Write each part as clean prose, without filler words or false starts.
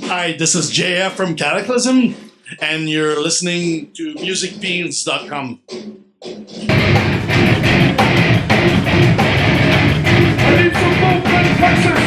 Hi, this is JF from Kataklysm, and you're listening to musicfiends.com. I need some movement, Texas!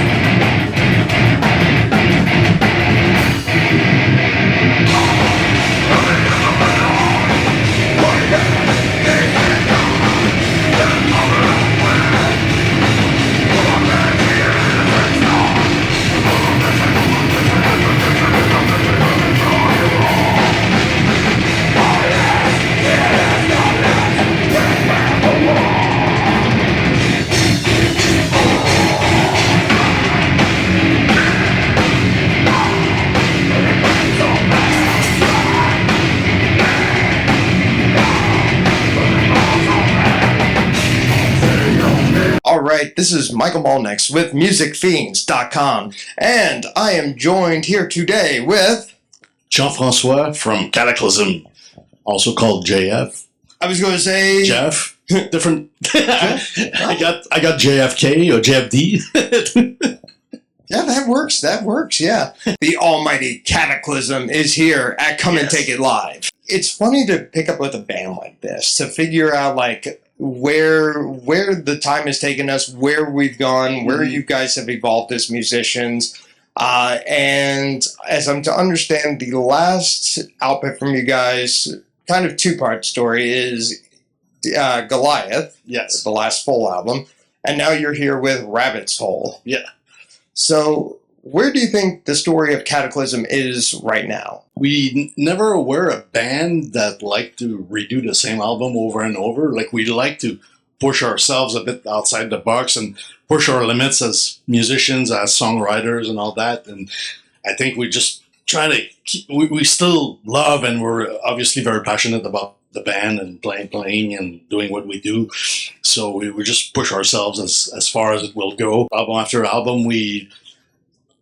Alright, this is Michael Mullenix with musicfiends.com, and I am joined here today with Jean-François from Kataklysm, also called JF. I was going to say Jeff. Different. I got JFK or JFD. Yeah, that works, yeah. The almighty Kataklysm is here at Come and Take It Live. It's funny to pick up with a band like this, to figure out like where the time has taken us, where we've gone, where you guys have evolved as musicians. And as I'm to understand, the last output from you guys, kind of two-part story, is Goliath. Yes. The last full album. And now you're here with Rabbit's Hole. Yeah. So where do you think the story of Kataklysm is right now? We never were a band that liked to redo the same album over and over. Like, we like to push ourselves a bit outside the box and push our limits as musicians, as songwriters and all that. And I think we just try to keep, we still love, and we're obviously very passionate about the band and playing and doing what we do. So we just push ourselves as far as it will go. Album after album, we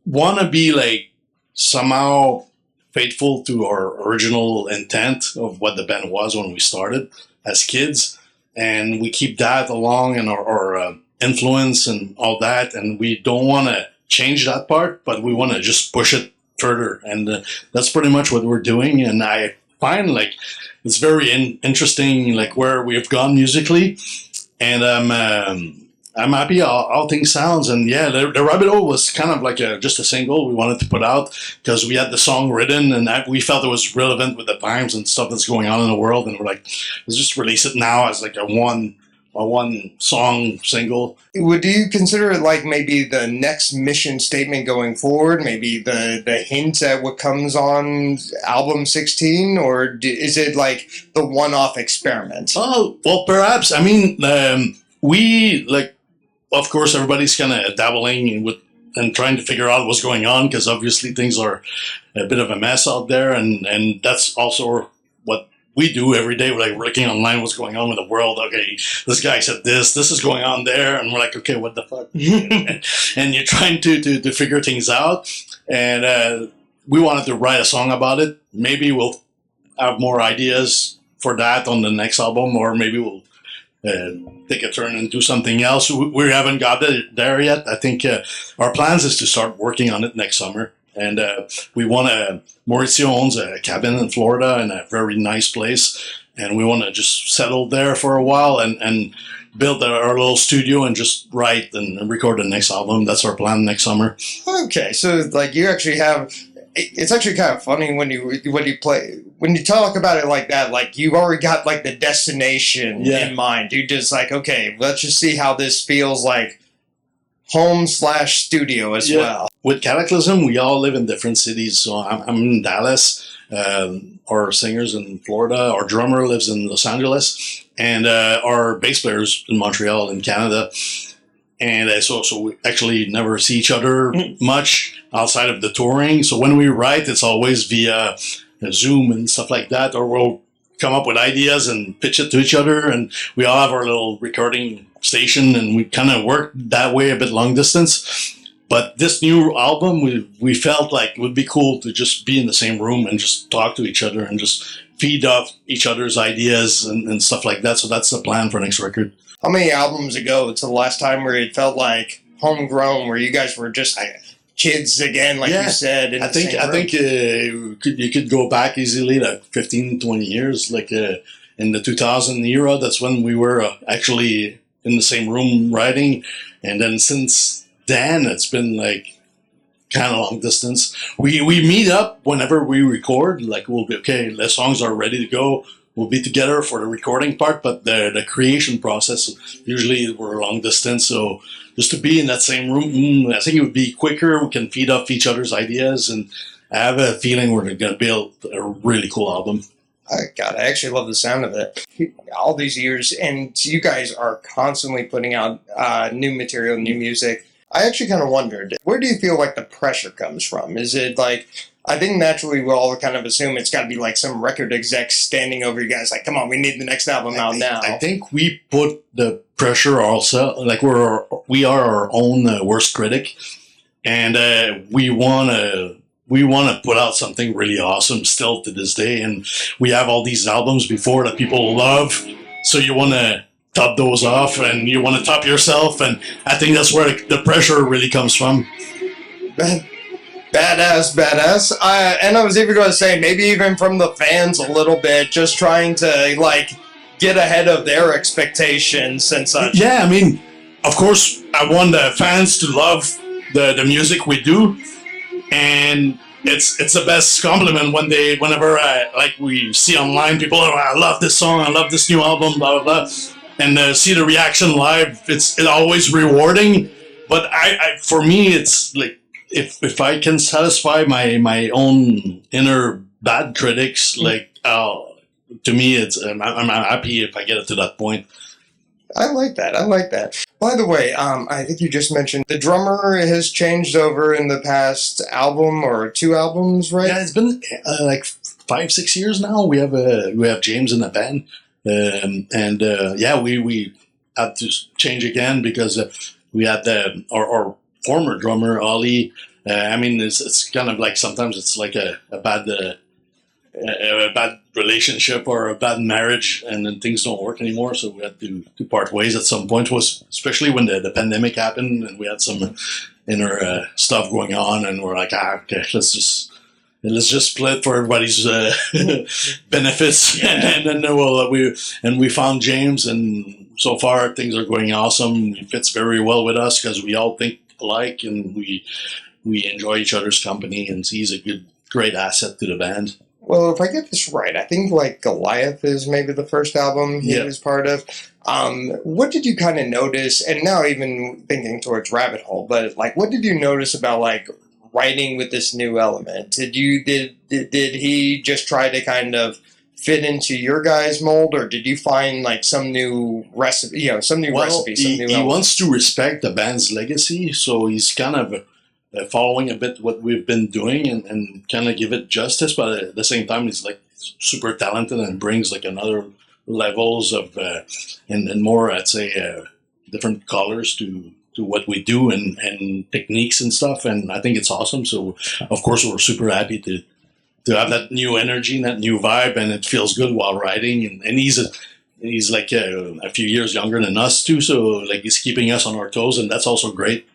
want to be like somehow faithful to our original intent of what the band was when we started as kids, and we keep that along in our influence and all that, and we don't want to change that part, but we want to just push it further, and that's pretty much what we're doing. And I find like it's very interesting, like where we've gone musically, and I'm happy how things sounds. And yeah, the Rabbit Hole was kind of like just a single we wanted to put out because we had the song written, and we felt it was relevant with the times and stuff that's going on in the world, and we're like, let's just release it now as like a one song single. Do you consider it like maybe the next mission statement going forward? Maybe the hint at what comes on album 16? Or is it like the one-off experiment? Oh, well, perhaps. I mean, we, like, of course, everybody's kind of dabbling with and trying to figure out what's going on, because obviously things are a bit of a mess out there, and that's also what we do every day. We're like looking online what's going on with the world. Okay, this guy said this is going on there, and we're like, okay, what the fuck? And you're trying to figure things out, and we wanted to write a song about it. Maybe we'll have more ideas for that on the next album, or maybe we'll take a turn and do something else. We haven't got there yet. I think our plans is to start working on it next summer. And we want Mauricio owns a cabin in Florida in a very nice place. And we want to just settle there for a while and build our little studio and just write and record the next album. That's our plan next summer. Okay, so like you actually have... It's actually kind of funny when you talk about it like that. Like you've already got like the destination in mind. You're just like, okay, let's just see how this feels like home/studio as well. With Kataklysm, we all live in different cities. So I'm in Dallas. Our singer's in Florida. Our drummer lives in Los Angeles, and our bass player's in Montreal in Canada. And so we actually never see each other much outside of the touring. So when we write, it's always via Zoom and stuff like that, or we'll come up with ideas and pitch it to each other. And we all have our little recording station, and we kind of work that way a bit long distance. But this new album, we felt like it would be cool to just be in the same room and just talk to each other and just feed off each other's ideas and stuff like that. So that's the plan for next record. How many albums ago to the last time where it felt like homegrown, where you guys were just kids again, like you said. In I think you could go back easily like 15, 20 years, like in the 2000 era. That's when we were actually in the same room writing, and then since then it's been like kind of long distance. We meet up whenever we record. Like we'll be okay. The songs are ready to go. We'll be together for the recording part, but the creation process usually we're long distance. So just to be in that same room, I think it would be quicker. We can feed off each other's ideas, and I have a feeling we're going to build a really cool album. God, I actually love the sound of it. All these years, and you guys are constantly putting out new material, new music. I actually kind of wondered, where do you feel like the pressure comes from? Is it like, I think naturally we all kind of assume it's got to be like some record exec standing over you guys like, come on, we need the next album out now. I think we put the pressure also, like we are our own worst critic, and we want to put out something really awesome still to this day, and we have all these albums before that people love, so you want to top those off, and you want to top yourself, and I think that's where the pressure really comes from. Badass. And I was even going to say, maybe even from the fans a little bit, just trying to, like, get ahead of their expectations and such. Yeah, I mean, of course, I want the fans to love the music we do, and it's the best compliment whenever we see online people, oh, I love this song, I love this new album, blah, blah, blah. And see the reaction live, it's always rewarding. But for me, it's like if I can satisfy my own inner bad critics, like to me, I'm happy if I get it to that point. I like that. By the way, I think you just mentioned the drummer has changed over in the past album or 2 albums, right? Yeah, it's been like 5-6 years now. We have James in the band. We had to change again because we had our former drummer Ollie. It's kind of like sometimes it's like a bad relationship or a bad marriage, and then things don't work anymore. So we had to part ways at some point. Was especially when the pandemic happened and we had some inner stuff going on, and we're like, okay, let's just split for everybody's benefits. Yeah. And then we found James, and so far things are going awesome. He fits very well with us because we all think alike, and we enjoy each other's company, and he's a great asset to the band. Well, if I get this right, I think like Goliath is maybe the first album he was part of. What did you kind of notice, and now even thinking towards Rabbit Hole, but like what did you notice about like writing with this new element? Did he just try to kind of fit into your guys' mold, or did you find like some new recipe, he wants to respect the band's legacy, so he's kind of following a bit what we've been doing and kind of give it justice, but at the same time he's like super talented and brings like another levels of and more, I'd say, different colors to what we do and techniques and stuff, and I think it's awesome. So of course we're super happy to have that new energy and that new vibe, and it feels good while writing, and he's like a few years younger than us too, so like he's keeping us on our toes, and that's also great.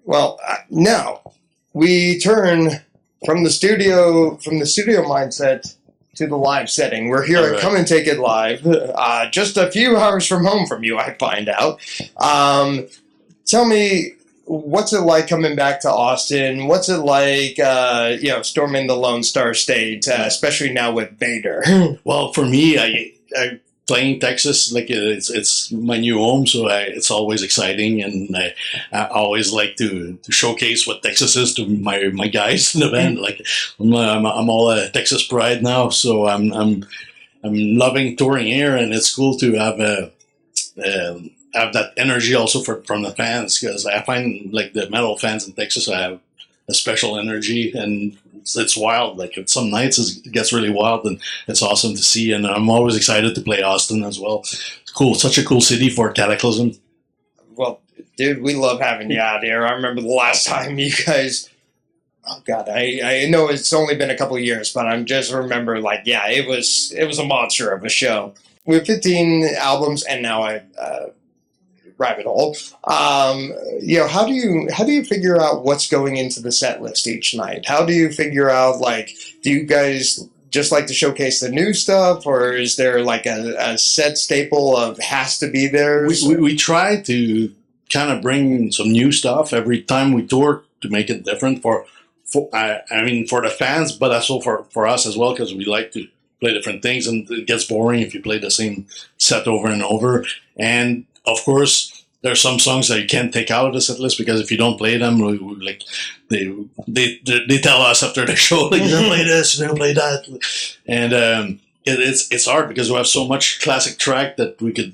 Well, now we turn from the studio mindset to the live setting. We're here at Come and Take It Live, just a few hours from home from you, I find out. Tell me, what's it like coming back to Austin? What's it like, storming the Lone Star State, especially now with Vader? Well, for me, I playing Texas, like it's my new home, so it's always exciting, and I always like to showcase what Texas is to my guys in the band. Like I'm all Texas pride now, so I'm loving touring here, and it's cool to have that energy also from the fans, because I find like the metal fans in Texas have a special energy, and it's wild. Like some nights it gets really wild, and it's awesome to see. And I'm always excited to play Austin as well. It's cool, such a cool city for Kataklysm. Well, dude, we love having you out here. I remember the last time you guys. Oh God, I know it's only been a couple of years, but I'm just remember like it was a monster of a show. We have 15 albums, and now rabbit hole. How do you figure out what's going into the set list each night? How do you figure out, like, do you guys just like to showcase the new stuff, or is there like a set staple of has to be there? We try to kind of bring some new stuff every time we tour to make it different for the fans, but also for us as well, because we like to play different things, and it gets boring if you play the same set over and over. And of course, there's some songs that you can't take out of the set list, because if you don't play them, like they tell us after the show, like, you don't play this, you don't play that, and it's hard because we have so much classic track that we could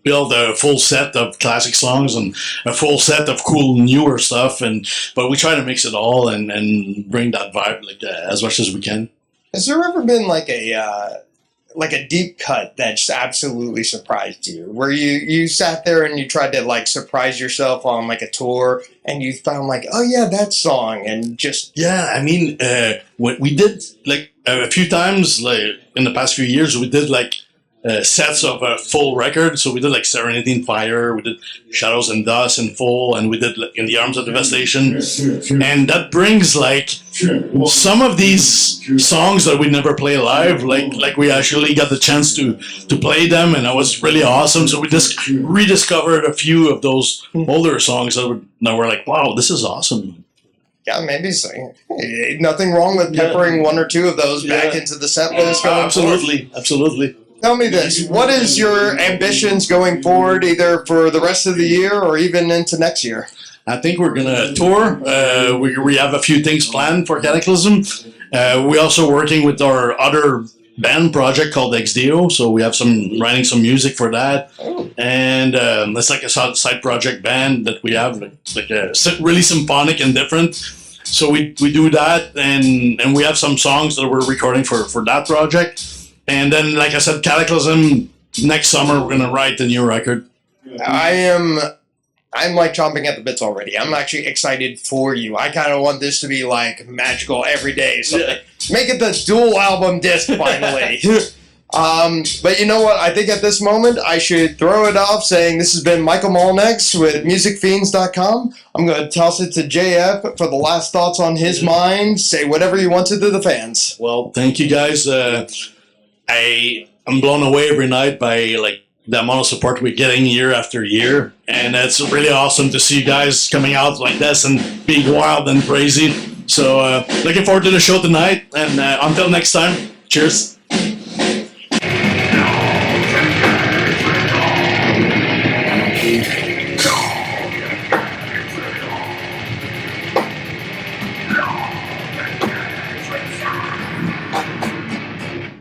build a full set of classic songs and a full set of cool newer stuff, but we try to mix it all and bring that vibe as much as we can. Has there ever been like a deep cut that's absolutely surprised you, where you sat there and you tried to like surprise yourself on like a tour and you found like, oh yeah, that song, and just... Yeah, I mean, we did like a few times, like in the past few years, we did like sets of a full record. So we did like Serenity in Fire, we did Shadows and Dust in full, and we did like In the Arms of Devastation. And that brings like some of these songs that we never play live, like we actually got the chance to play them, and that was really awesome. So we just rediscovered a few of those older songs that were like, wow, this is awesome. Yeah, maybe so. Hey, nothing wrong with peppering one or two of those back into the set list going forward. Absolutely. Tell me this, what is your ambitions going forward, either for the rest of the year or even into next year? I think we're going to tour. We have a few things planned for Kataklysm. We're also working with our other band project called XDO, so we have writing some music for that. And it's like a side project band that we have, like really symphonic and different. So we do that, and we have some songs that we're recording for that project. And then, like I said, Kataklysm, next summer, we're going to write the new record. I'm like chomping at the bits already. I'm actually excited for you. I kind of want this to be like magical every day. So make it the dual album disc finally. But you know what? I think at this moment I should throw it off saying this has been Michael Mullenix with musicfiends.com. I'm going to toss it to JF for the last thoughts on his mind. Say whatever you wanted to the fans. Well, thank you guys. I'm blown away every night by like the amount of support we're getting year after year, and it's really awesome to see you guys coming out like this and being wild and crazy. So looking forward to the show tonight, and until next time, cheers.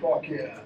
Fuck yeah.